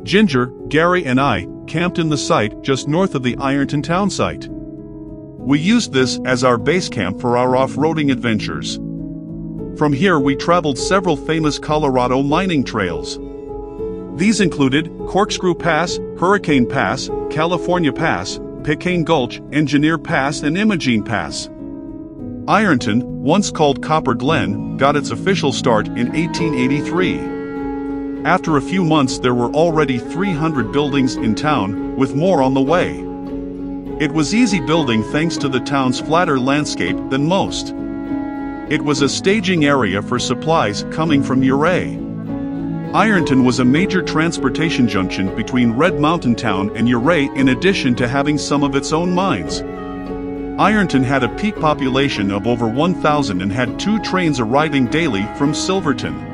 Ginger, Gary and I camped in the site just north of the Ironton town site. We used this as our base camp for our off-roading adventures. From here we traveled several famous Colorado mining trails. These included Corkscrew Pass, Hurricane Pass, California Pass, Pecan Gulch, Engineer Pass and Imogene Pass. Ironton, once called Copper Glen, got its official start in 1883. After a few months there were already 300 buildings in town, with more on the way. It was easy building thanks to the town's flatter landscape than most. It was a staging area for supplies coming from OURAY. Ironton was a major transportation junction between Red Mountain Town and OURAY, in addition to having some of its own mines. Ironton had a peak population of over 1,000 and had 2 trains arriving daily from Silverton.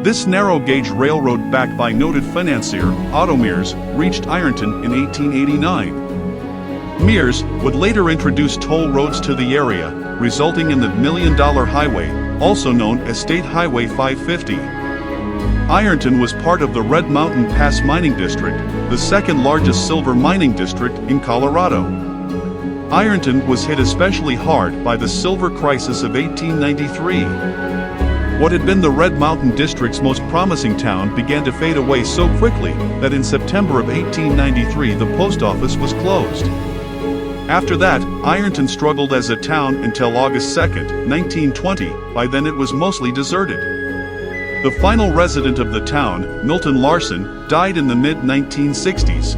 This narrow-gauge railroad, backed by noted financier Otto Mears, reached Ironton in 1889. Mears would later introduce toll roads to the area, resulting in the $1 Million Highway, also known as State Highway 550. Ironton was part of the Red Mountain Pass Mining District, the second largest silver mining district in Colorado. Ironton was hit especially hard by the silver crisis of 1893. What had been the Red Mountain District's most promising town began to fade away so quickly that in September of 1893 the post office was closed. After that, Ironton struggled as a town until August 2, 1920. By then it was mostly deserted. The final resident of the town, Milton Larson, died in the mid-1960s.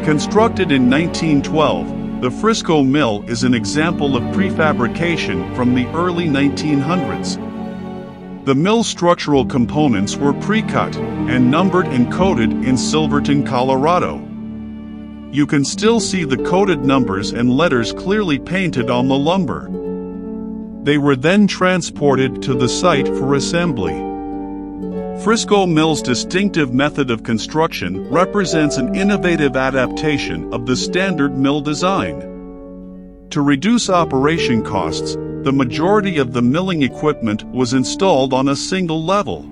Constructed in 1912, the Frisco Mill is an example of prefabrication from the early 1900s. The mill's structural components were pre-cut and numbered and coded in Silverton, Colorado. You can still see the coded numbers and letters clearly painted on the lumber. They were then transported to the site for assembly. Frisco Mill's distinctive method of construction represents an innovative adaptation of the standard mill design. To reduce operation costs, the majority of the milling equipment was installed on a single level.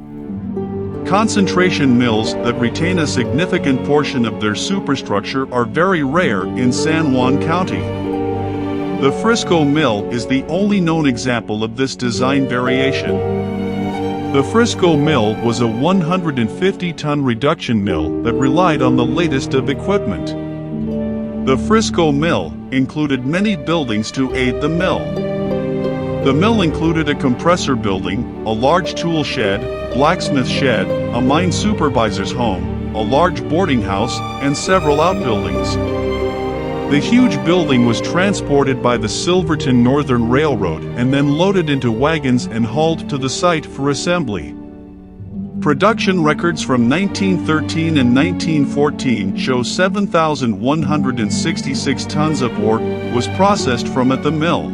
Concentration mills that retain a significant portion of their superstructure are very rare in San Juan County. The Frisco Mill is the only known example of this design variation. The Frisco Mill was a 150-ton reduction mill that relied on the latest of equipment. The Frisco Mill included many buildings to aid the mill. The mill included a compressor building, a large tool shed, blacksmith shed, a mine supervisor's home, a large boarding house, and several outbuildings. The huge building was transported by the Silverton Northern Railroad and then loaded into wagons and hauled to the site for assembly. Production records from 1913 and 1914 show 7,166 tons of ore was processed from at the mill.